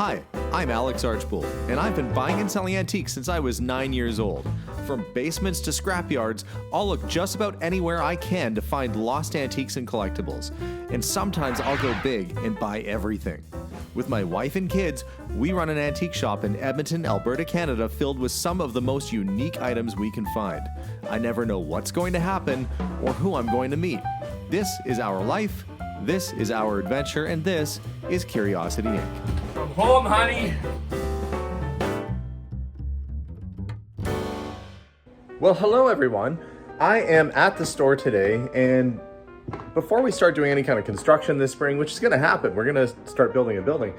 Hi, I'm Alex Archbold, and I've been buying and selling antiques since I was 9 years old. From basements to scrapyards, I'll look just about anywhere I can to find lost antiques and collectibles. And sometimes I'll go big and buy everything. With my wife and kids, we run an antique shop in Edmonton, Alberta, Canada, filled with some of the most unique items we can find. I never know what's going to happen or who I'm going to meet. This is our life, this is our adventure, and this is Curiosity Inc. From home, honey. Well, hello everyone. I am at the store today, and before we start doing any kind of construction this spring, which is going to happen, we're going to start building a building,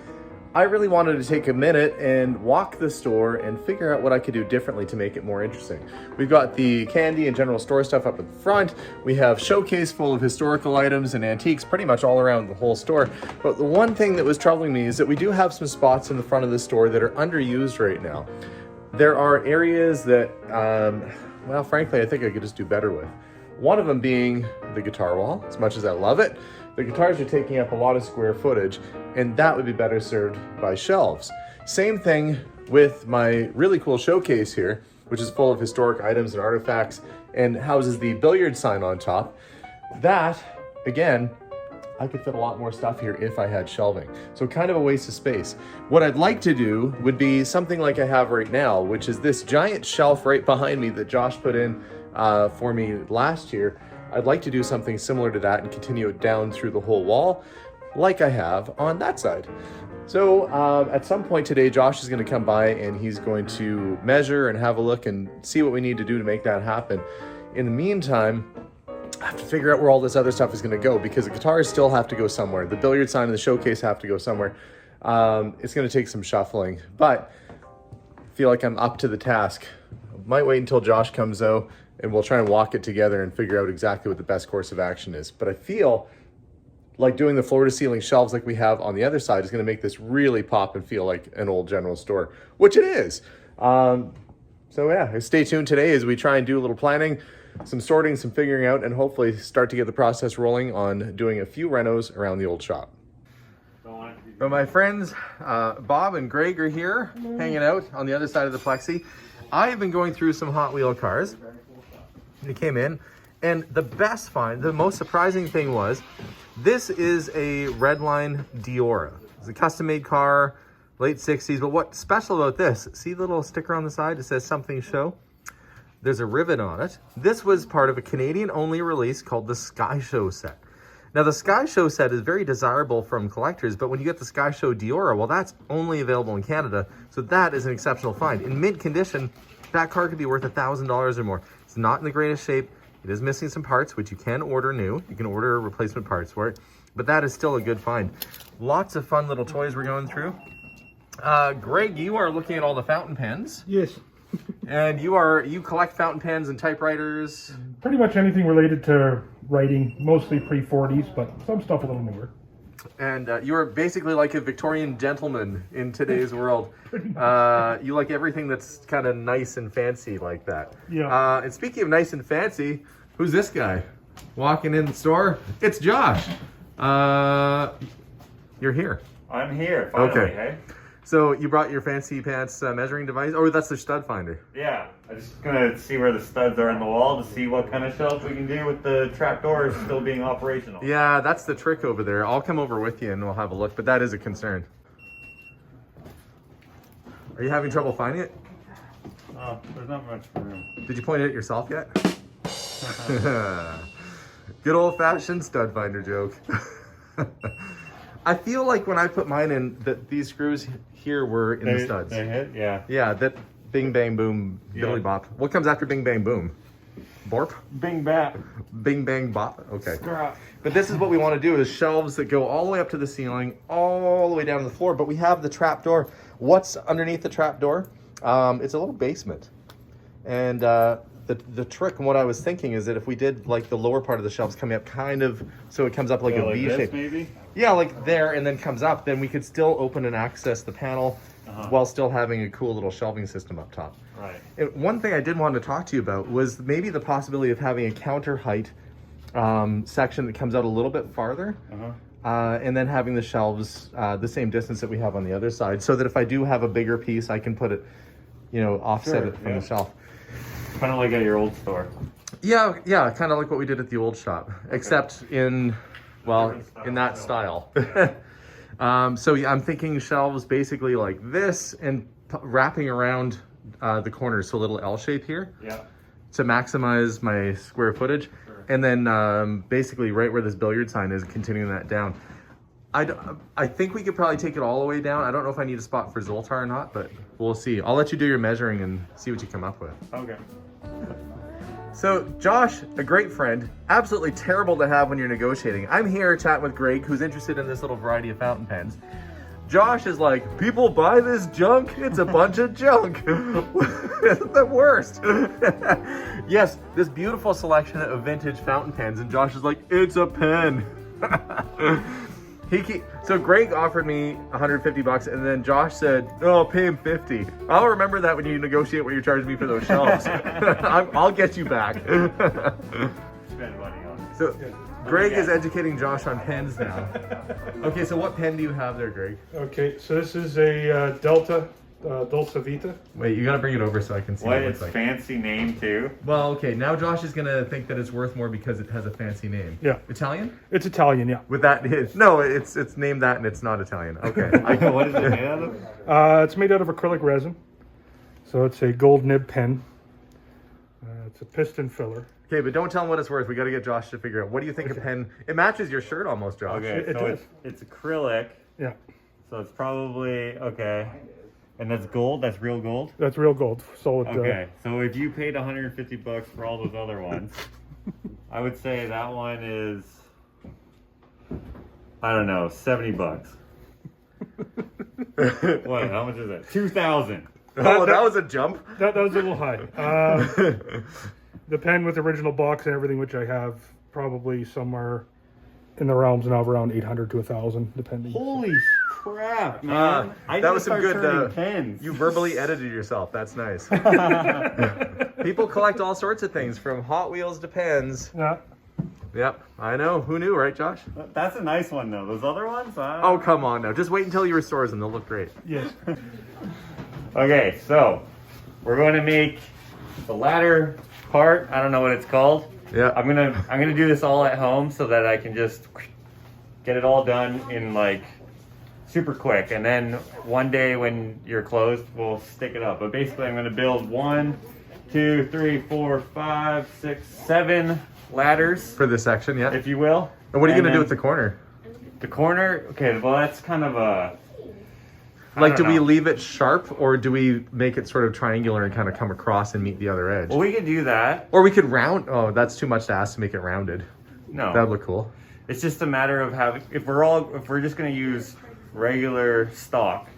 I really wanted to take a minute and walk the store and figure out what I could do differently to make it more interesting. We've got the candy and general store stuff up at the front. We have showcase full of historical items and antiques pretty much all around the whole store. But the one thing that was troubling me is that we do have some spots in the front of the store that are underused right now. There are areas that, well, frankly, I think I could just do better with. One of them being the guitar wall. As much as I love it, the guitars are taking up a lot of square footage, and that would be better served by shelves. Same thing with my really cool showcase here, which is full of historic items and artifacts and houses the billiard sign on top. That, again, I could fit a lot more stuff here if I had shelving. So kind of a waste of space. What I'd like to do would be something like I have right now, which is this giant shelf right behind me that Josh put in for me last year. I'd like to do something similar to that and continue it down through the whole wall like I have on that side. So at some point today, Josh is going to come by and he's going to measure and have a look and see what we need to do to make that happen. In the meantime, I have to figure out where all this other stuff is going to go because the guitars still have to go somewhere. The billiard sign and the showcase have to go somewhere. It's going to take some shuffling, but I feel like I'm up to the task. Might wait until Josh comes out and we'll try and walk it together and figure out exactly what the best course of action is. But I feel like doing the floor to ceiling shelves like we have on the other side is going to make this really pop and feel like an old general store, which it is. So yeah, stay tuned today as we try and do a little planning, some sorting, some figuring out, and hopefully start to get the process rolling on doing a few renos around the old shop. So my friends, Bob and Greg are here hanging out on the other side of the plexi. I have been going through some Hot Wheel cars. They came in, and the best find, the most surprising thing was, this is a Redline Diora. It's a custom-made car, late 60s, but what's special about this, see the little sticker on the side? It says something show. There's a rivet on it. This was part of a Canadian-only release called the Sky Show set. Now, the Sky Show set is very desirable from collectors, but when you get the Sky Show Diora, well, that's only available in Canada, so that is an exceptional find. In mint condition, that car could be worth $1,000 or more. It's not in the greatest shape. It is missing some parts, which you can order new. You can order replacement parts for it, but that is still a good find. Lots of fun little toys we're going through. Greg, you are looking at all the fountain pens. Yes. And you collect fountain pens and typewriters? Pretty much anything related to writing, mostly pre-40s, but some stuff a little newer. And you are basically like a Victorian gentleman in today's world. You like everything that's kind of nice and fancy like that. Yeah. And speaking of nice and fancy, who's this guy walking in the store? It's Josh. You're here. I'm here, finally, Okay. hey? So you brought your fancy pants measuring device? Oh, that's the stud finder. Yeah, I'm just gonna see where the studs are in the wall to see what kind of shelves we can do with the trap doors still being operational. Yeah, that's the trick over there. I'll come over with you and we'll have a look, but that is a concern. Are you having trouble finding it? Oh, there's not much room. Did you point it at yourself yet? Good old-fashioned stud finder joke. I feel like when I put mine in, that these screws here were in the studs. They hit, yeah. Yeah, that bing, bang, boom, biddly bop. What comes after bing, bang, boom? Borp? Bing bap. Bing, bang, bop? Okay. Scrap. But this is what we want to do, is shelves that go all the way up to the ceiling, all the way down to the floor, but we have the trap door. What's underneath the trap door? It's a little basement. And the trick and what I was thinking is that if we did like the lower part of the shelves coming up kind of, so it comes up like a V shape. Maybe? Yeah, like there and then comes up, then we could still open and access the panel while still having a cool little shelving system up top. Right. And one thing I did want to talk to you about was maybe the possibility of having a counter height section that comes out a little bit farther. and then having the shelves the same distance that we have on the other side, so that if I do have a bigger piece, I can put it, offset it from the shelf. Kind of like at your old store. Yeah, kind of like what we did at the old shop, except in that style. So yeah, I'm thinking shelves basically like this and wrapping around the corners, so a little L shape here. Yeah. To maximize my square footage. Sure. And then basically right where this billiard sign is, continuing that down. I think we could probably take it all the way down. I don't know if I need a spot for Zoltar or not, but we'll see. I'll let you do your measuring and see what you come up with. Okay. So Josh, a great friend, absolutely terrible to have when you're negotiating. I'm here chatting with Greg, who's interested in this little variety of fountain pens. Josh is like, people buy this junk? It's a bunch of junk. It's the worst. Yes, this beautiful selection of vintage fountain pens, and Josh is like, it's a pen. So Greg offered me $150, and then Josh said, "Oh, I'll pay him $50." I'll remember that when you negotiate what you're charging me for those shelves. I'll get you back. Spend money on it. So Greg is educating Josh on pens now. Okay, so what pen do you have there, Greg? Okay, so this is a Delta Dolce Vita. Wait, you gotta bring it over so I can see what what it it's looks like. fancy name too. Well, okay, now Josh is gonna think that it's worth more because it has a fancy name. Yeah. Italian? It's Italian, yeah. With that, no, it's named that and it's not Italian. Okay. What is it made out of? It's made out of acrylic resin. So it's a gold nib pen. It's a piston filler. Okay, but don't tell him what it's worth. We got to get Josh to figure out. What do you think a pen? It matches your shirt almost, Josh. Okay, It so does. it's acrylic. Yeah, So it's probably okay. And that's gold. That's real gold. that's real gold. Solid. Okay, so if you paid $150 for all those other ones, I would say that one is, I don't know, $70. What? How much is it? 2,000. Oh, that was a jump. That was a little high. The pen with original box and everything, which I have, probably somewhere in the realms now of around 800 to 1,000, depending. Holy crap, man! That was some good. Pens. You verbally edited yourself. That's nice. People collect all sorts of things, from Hot Wheels to pens. Yeah. Yep, I know. Who knew, right, Josh? That's a nice one, though. Those other ones? Oh, come on now. Just wait until he restores them. They'll look great. Yes. Okay, so we're going to make the ladder part. I don't know what it's called. Yeah. I'm gonna do this all at home so that I can just get it all done in like super quick, and then one day when you're closed, we'll stick it up. But basically, I'm gonna build 1, 2, 3, 4, 5, 6, 7 ladders For this section, yeah. if you will. And what are you And going to do then with the corner? the corner? Okay, well that's kind of a Like, do we know. leave it sharp, or do we make it sort of triangular and kind of come across and meet the other edge? Well, we could do that. Or we could round. Oh, that's too much to ask to make it rounded. No, That'd look cool. it's just a matter of having. If we're just gonna use regular stock,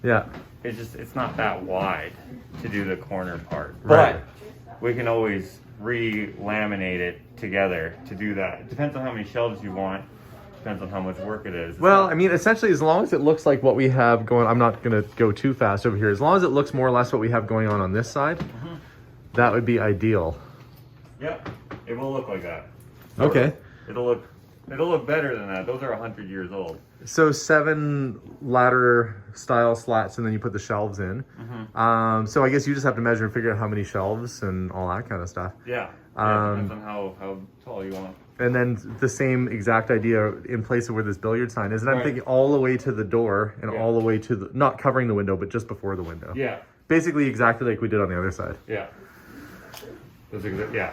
Yeah. it's not that wide to do the corner part. Right. But we can always re-laminate it together to do that. It depends on how many shelves you want. Depends on how much work it is. Well, I mean, essentially, as long as it looks like what we have going, I'm not going to go too fast over here. As long as it looks more or less what we have going on this side, that would be ideal. Yep, it will look like that. Okay. It'll look better than that. Those are 100 years old. So 7 ladder style slats, and then you put the shelves in. So I guess you just have to measure and figure out how many shelves and all that kind of stuff. Yeah. Depends on how tall you want. And then the same exact idea in place of where this billiard sign is. And I'm Right. thinking all the way to the door and Yeah. all the way to the, not covering the window, but just before the window. Yeah. Basically exactly like we did on the other side. Yeah. Yeah.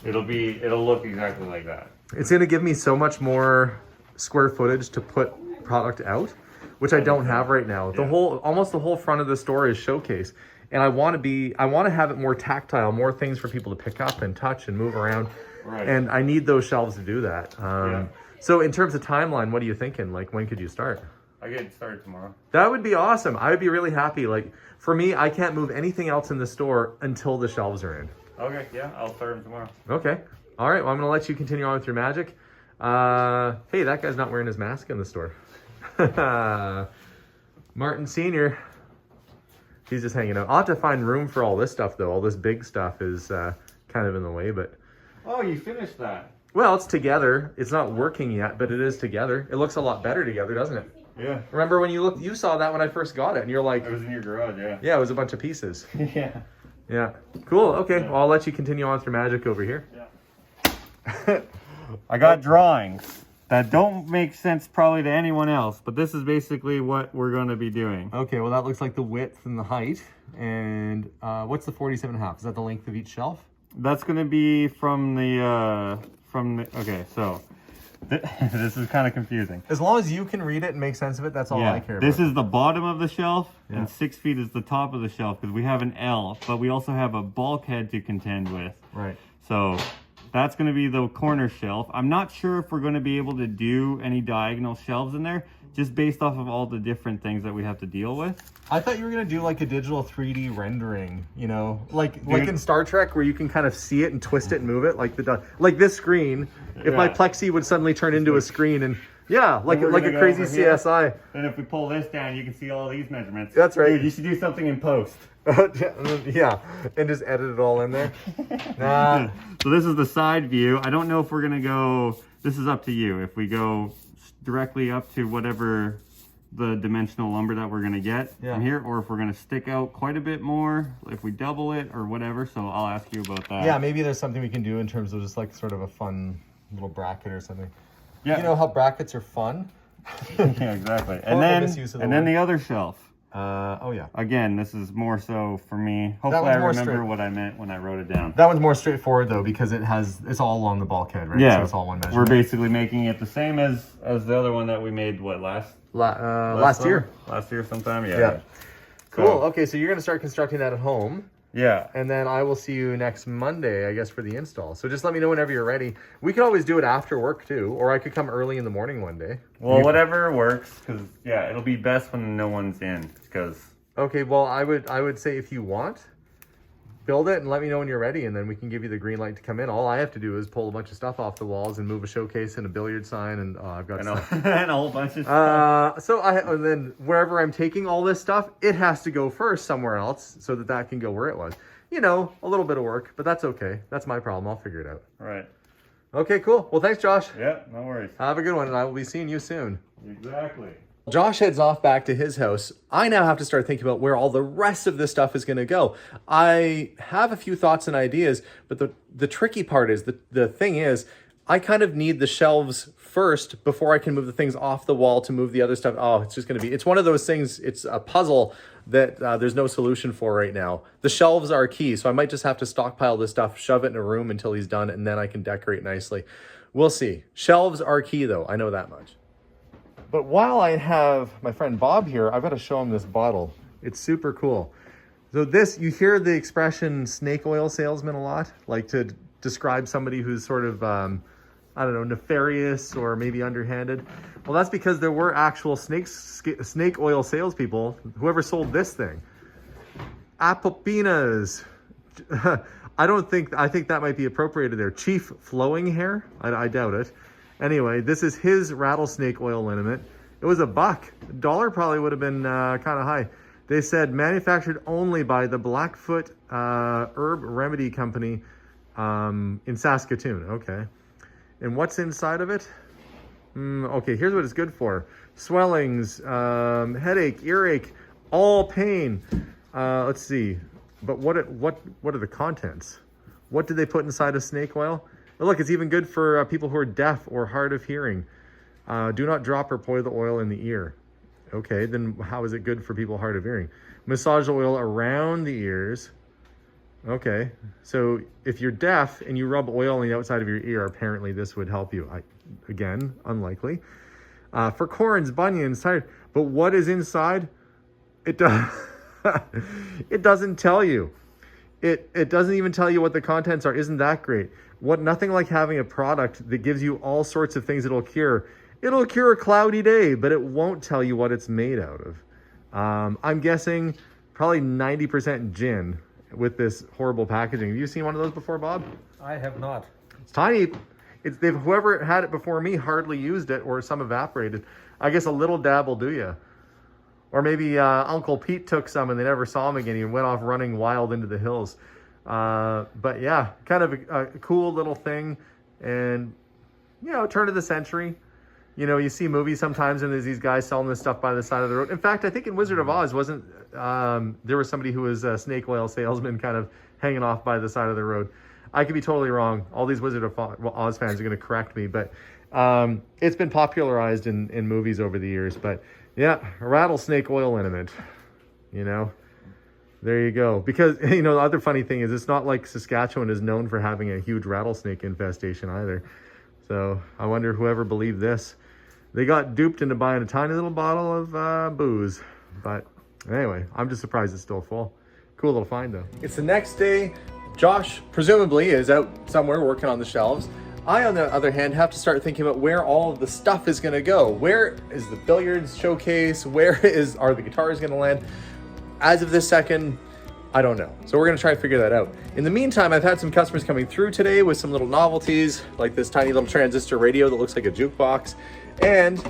It'll look exactly like that. It's going to give me so much more square footage to put product out, which I don't have right now. The almost the whole front of the store is showcase. And I want to have it more tactile, more things for people to pick up and touch and move around. Right. And I need those shelves to do that. Yeah. So in terms of timeline, what are you thinking? Like, when could you start? I get it started tomorrow. That would be awesome. I would be really happy. Like, for me, I can't move anything else in the store until the shelves are in. Okay, yeah, I'll start them tomorrow. Okay. All right. Well, I'm going to let you continue on with your magic. Hey, that guy's not wearing his mask in the store. Martin Sr. He's just hanging out. I'll have to find room for all this stuff, though. All this big stuff is kind of in the way, but... Oh, you finished that. Well, it's together. It's not working yet, but it is together. It looks a lot better together, doesn't it? Yeah. Remember when you saw that when I first got it, and you're like, It was in your garage, yeah. yeah, it was a bunch of pieces. Yeah. Yeah. Cool. Okay. Well, I'll let you continue on with your magic over here. Yeah. I got drawings that don't make sense probably to anyone else, but this is basically what we're going to be doing. Okay. Well, that looks like the width and the height. And what's the 47.5? Is that the length of each shelf? That's going to be from the okay, so this is kind of confusing. As long as you can read it and make sense of it, that's all I care about. This is the bottom of the shelf, Yeah. and 6 feet is the top of the shelf, because we have an L, but we also have a bulkhead to contend with. Right. So that's going to be the corner shelf. I'm not sure if we're going to be able to do any diagonal shelves in there, just based off of all the different things that we have to deal with. I thought you were gonna do like a digital 3D rendering, you know, like in Star Trek, where you can kind of see it and twist it and move it, like this screen. If my plexi would suddenly turn into a screen, and like a crazy CSI. And if we pull this down, you can see all these measurements. That's right. Dude, you should do something in post. Yeah, and just edit it all in there. Nah. So this is the side view. I don't know if we're gonna go. This is up to you. If we go directly up to whatever the dimensional lumber that we're going to get from here, or if we're going to stick out quite a bit more, if we double it or whatever. So I'll ask you about that. Yeah, maybe there's something we can do in terms of just like sort of a fun little bracket or something. Yeah. You know how brackets are fun? Yeah, exactly. And then the other shelf. Oh yeah. Again, this is more so for me. Hopefully I remember what I meant when I wrote it down. That one's more straightforward though, because it's all along the bulkhead, right? Yeah. So it's all one measurement. We're basically making it the same as the other one that we made, last year. Last year sometime, yeah. Yeah. Cool. Okay, so you're gonna start constructing that at home. Yeah. And then I will see you next Monday, I guess, for the install. So just let me know whenever you're ready. We could always do it after work too, or I could come early in the morning one day. Well, whatever works, because it'll be best when no one's in, because. Okay, well, I would say if you want, build it and let me know when you're ready, and then we can give you the green light to come in. All I have to do is pull a bunch of stuff off the walls and move a showcase and a billiard sign, and I've got stuff. And a whole bunch of stuff. And then wherever I'm taking all this stuff, it has to go first somewhere else so that can go where it was. You know, a little bit of work, but that's okay. That's my problem. I'll figure it out. Right. Okay, cool. Well, thanks, Josh. Yeah, no worries. Have a good one, and I will be seeing you soon. Exactly. Josh heads off back to his house. I now have to start thinking about where all the rest of this stuff is going to go. I have a few thoughts and ideas, but the tricky part is, the thing is, I kind of need the shelves first before I can move the things off the wall to move the other stuff. Oh, it's just going to be, it's one of those things, it's a puzzle that there's no solution for right now. The shelves are key, so I might just have to stockpile this stuff, shove it in a room until he's done, and then I can decorate nicely. We'll see. Shelves are key though, I know that much. But while I have my friend Bob here, I've got to show him this bottle. It's super cool. So this, you hear the expression snake oil salesman a lot, like to describe somebody who's sort of, I don't know, nefarious or maybe underhanded. Well, that's because there were actual snake oil salespeople, whoever sold this thing. Apopinas. I think that might be appropriated there. Chief Flowing Hair? I doubt it. Anyway, this is his rattlesnake oil liniment. It was $1. Dollar probably would have been kind of high. They said manufactured only by the Blackfoot Herb Remedy Company in Saskatoon. Okay. And what's inside of it? Okay, here's what it's good for. Swellings, headache, earache, all pain. Let's see. But what are the contents? What did they put inside of snake oil? Oh, look, it's even good for people who are deaf or hard of hearing. Do not drop or pour the oil in the ear. Okay, then how is it good for people hard of hearing? Massage the oil around the ears. Okay, so if you're deaf and you rub oil on the outside of your ear, apparently this would help you. Again, unlikely. For corns, bunions, tired. But what is inside? It doesn't tell you. It doesn't even tell you what the contents are. Isn't that great? Nothing like having a product that gives you all sorts of things it'll cure. It'll cure a cloudy day, but it won't tell you what it's made out of. I'm guessing probably 90% gin with this horrible packaging. Have you seen one of those before, Bob? I have not. It's tiny. Whoever had it before me hardly used it, or some evaporated. I guess a little dab will do you. Or maybe Uncle Pete took some and they never saw him again. He went off running wild into the hills. But yeah, kind of a cool little thing. And you know, turn of the century. You know, you see movies sometimes and there's these guys selling this stuff by the side of the road. In fact, I think in Wizard of Oz there was somebody who was a snake oil salesman kind of hanging off by the side of the road. I could be totally wrong. All these Wizard of Oz fans are going to correct me, but it's been popularized in movies over the years. But yeah, rattlesnake oil liniment, you know, there you go. Because, you know, the other funny thing is it's not like Saskatchewan is known for having a huge rattlesnake infestation either. So I wonder whoever believed this, they got duped into buying a tiny little bottle of booze. But anyway, I'm just surprised it's still full. Cool little find though. It's the next day. Josh presumably is out somewhere working on the shelves. I, on the other hand, have to start thinking about where all of the stuff is going to go. Where is the billiards showcase? Where are the guitars going to land? As of this second, I don't know. So we're going to try and figure that out. In the meantime, I've had some customers coming through today with some little novelties, like this tiny little transistor radio that looks like a jukebox. And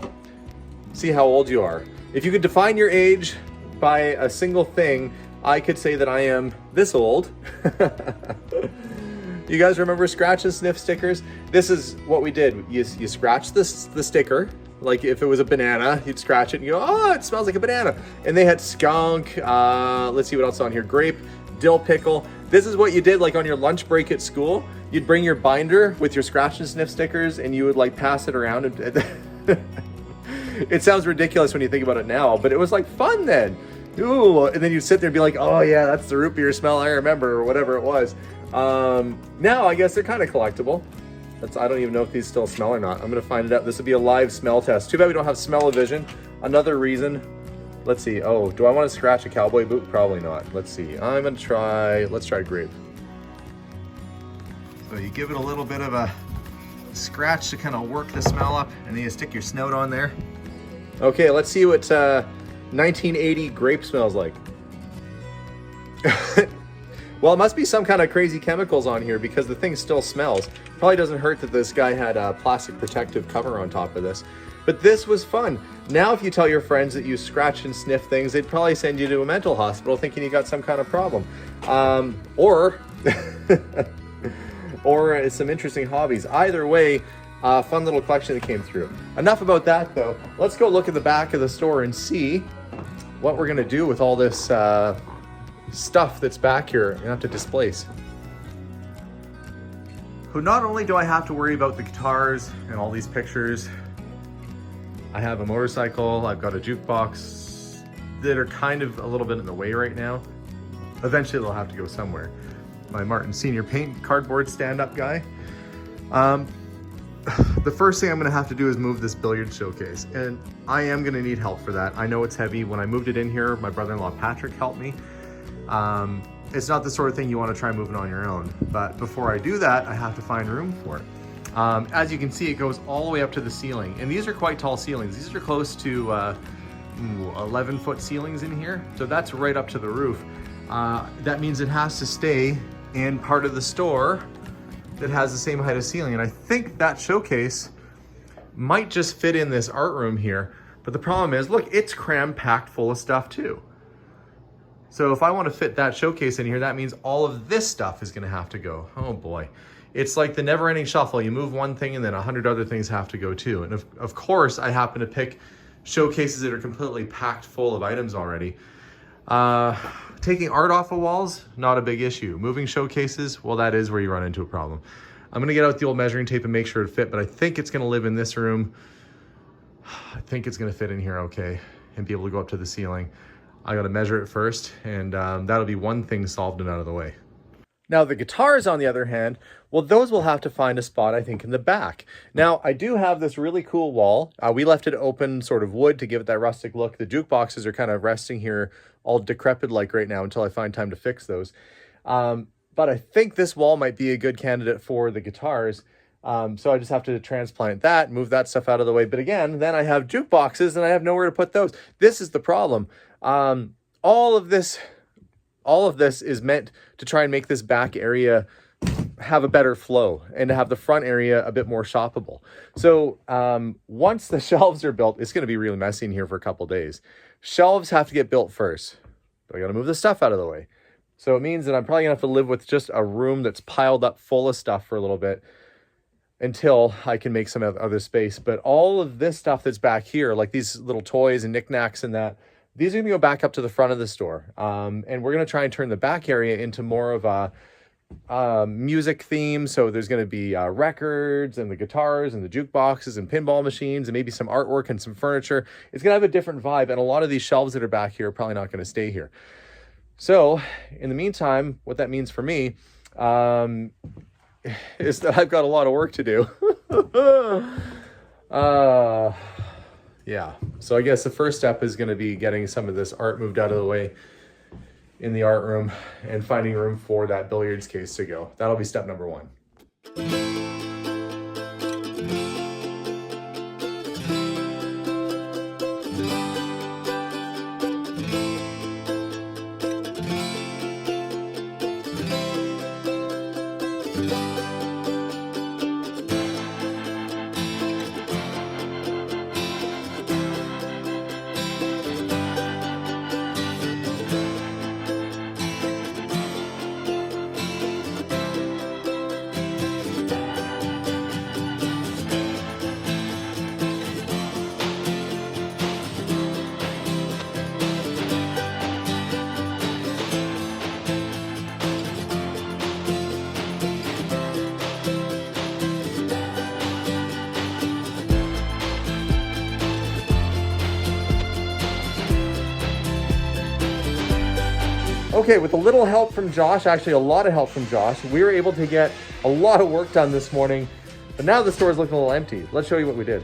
see how old you are. If you could define your age by a single thing, I could say that I am this old. You guys remember scratch and sniff stickers? This is what we did. You scratch the sticker. Like if it was a banana, you'd scratch it and you go, oh, it smells like a banana. And they had skunk, let's see what else on here, grape, dill pickle. This is what you did like on your lunch break at school. You'd bring your binder with your scratch and sniff stickers and you would like pass it around. It sounds ridiculous when you think about it now, but it was like fun then. Ooh, and then you sit there and be like, oh yeah, that's the root beer smell I remember, or whatever it was. Now I guess they're kind of collectible. I don't even know if these still smell or not. I'm gonna find it out. This will be a live smell test. Too bad we don't have smell-o-vision. Another reason. Let's see. Oh, do I want to scratch a cowboy boot? Probably not. Let's see. Let's try grape. So you give it a little bit of a scratch to kind of work the smell up, and then you stick your snout on there. Okay, let's see what 1980 grape smells like. Well, it must be some kind of crazy chemicals on here because the thing still smells. Probably doesn't hurt that this guy had a plastic protective cover on top of this. But this was fun. Now if you tell your friends that you scratch and sniff things, they'd probably send you to a mental hospital thinking you got some kind of problem. Or some interesting hobbies. Either way, fun little collection that came through. Enough about that though. Let's go look at the back of the store and see what we're gonna do with all this stuff that's back here and have to displace. So not only do I have to worry about the guitars and all these pictures, I have a motorcycle, I've got a jukebox that are kind of a little bit in the way right now. Eventually they'll have to go somewhere. My Martin Senior Paint cardboard stand-up guy. The first thing I'm gonna have to do is move this billiard showcase, and I am gonna need help for that. I know it's heavy. When I moved it in here, my brother-in-law Patrick helped me. It's not the sort of thing you want to try moving on your own, but before I do that, I have to find room for it. As you can see, it goes all the way up to the ceiling, and these are quite tall ceilings. These are close to 11-foot ceilings in here, so that's right up to the roof. That means it has to stay in part of the store that has the same height as ceiling, and I think that showcase might just fit in this art room here, but the problem is, look, it's cram packed full of stuff too. So if I want to fit that showcase in here, that means all of this stuff is going to have to go. Oh boy. It's like the never-ending shuffle. You move one thing and then 100 other things have to go too. And of course, I happen to pick showcases that are completely packed full of items already. Taking art off of walls, not a big issue. Moving showcases, well, that is where you run into a problem. I'm going to get out the old measuring tape and make sure it fit, but I think it's going to live in this room. I think it's going to fit in here okay and be able to go up to the ceiling. I got to measure it first, and that'll be one thing solved and out of the way. Now the guitars, on the other hand, well, those will have to find a spot, I think, in the back. Now, I do have this really cool wall. We left it open, sort of wood, to give it that rustic look. The jukeboxes are kind of resting here, all decrepit-like right now until I find time to fix those. But I think this wall might be a good candidate for the guitars. So I just have to transplant that, move that stuff out of the way. But again, then I have jukeboxes and I have nowhere to put those. This is the problem. All of this is meant to try and make this back area have a better flow and to have the front area a bit more shoppable. So once the shelves are built, it's going to be really messy in here for a couple days. Shelves have to get built first. But I got to move the stuff out of the way. So it means that I'm probably going to have to live with just a room that's piled up full of stuff for a little bit. until I can make some other space. But all of this stuff that's back here, like these little toys and knickknacks and that, these are gonna go back up to the front of the store. And we're gonna try and turn the back area into more of a music theme. So there's gonna be records and the guitars and the jukeboxes and pinball machines and maybe some artwork and some furniture. It's gonna have a different vibe, and a lot of these shelves that are back here are probably not gonna stay here. So in the meantime, what that means for me is that I've got a lot of work to do. Yeah, so I guess the first step is going to be getting some of this art moved out of the way in the art room and finding room for that billiards case to go. That'll be step number 1. Okay, with a little help from Josh, actually a lot of help from Josh, we were able to get a lot of work done this morning, but now the store is looking a little empty. Let's show you what we did.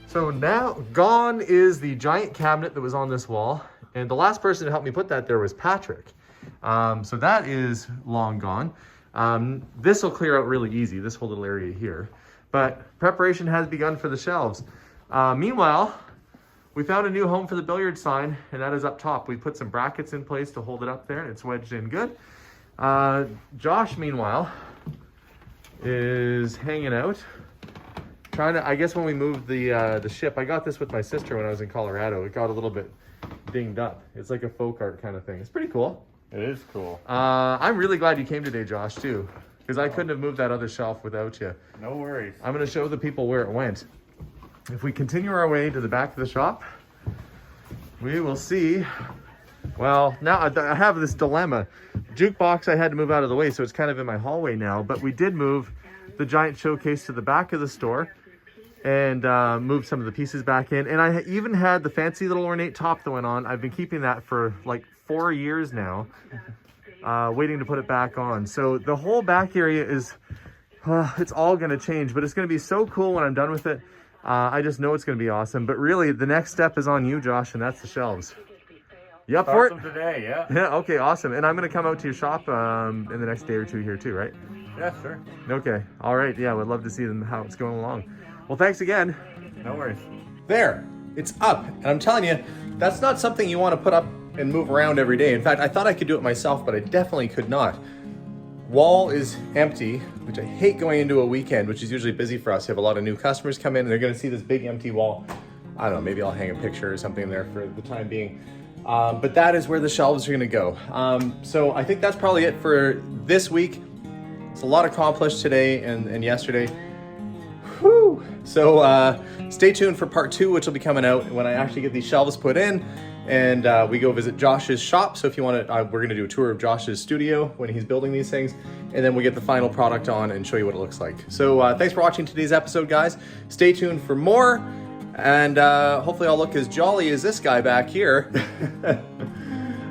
So now gone is the giant cabinet that was on this wall, and the last person to help me put that there was Patrick. So that is long gone. This will clear out really easy, this whole little area here, but preparation has begun for the shelves. Meanwhile, we found a new home for the billiard sign, and that is up top. We put some brackets in place to hold it up there, and it's wedged in good. Josh, meanwhile, is hanging out, trying to, I guess when we moved the ship, I got this with my sister when I was in Colorado. It got a little bit dinged up. It's like a folk art kind of thing. It's pretty cool. It is cool. I'm really glad you came today, Josh, too, because I couldn't have moved that other shelf without you. No worries. I'm going to show the people where it went. If we continue our way to the back of the shop, we will see. Well, now I have this dilemma. Jukebox I had to move out of the way, so it's kind of in my hallway now, but we did move the giant showcase to the back of the store and moved some of the pieces back in. And I even had the fancy little ornate top that went on. I've been keeping that for like 4 years now, waiting to put it back on. So the whole back area is, it's all going to change, but it's going to be so cool when I'm done with it. I just know it's going to be awesome. But really, the next step is on you, Josh, and that's the shelves. You up for it? Today, yeah. Yeah, okay, awesome. And I'm going to come out to your shop in the next day or two here too, right? Yeah, sure. Okay, all right. Yeah, we'd love to see them, how it's going along. Well, thanks again. No worries. There, it's up. And I'm telling you, that's not something you want to put up and move around every day. In fact, I thought I could do it myself, but I definitely could not. Wall is empty, which I hate going into a weekend, which is usually busy for us. You have a lot of new customers come in and they're going to see this big empty wall. I don't know, maybe I'll hang a picture or something there for the time being. But that is where the shelves are going to go. So I think that's probably it for this week. It's a lot accomplished today and yesterday. Whew. So stay tuned for part 2, which will be coming out when I actually get these shelves put in. And we go visit Josh's shop. So if you want to, we're going to do a tour of Josh's studio when he's building these things. And then we get the final product on and show you what it looks like. So thanks for watching today's episode, guys. Stay tuned for more. And hopefully I'll look as jolly as this guy back here.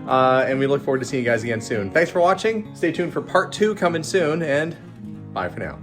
And we look forward to seeing you guys again soon. Thanks for watching. Stay tuned for part 2 coming soon. And bye for now.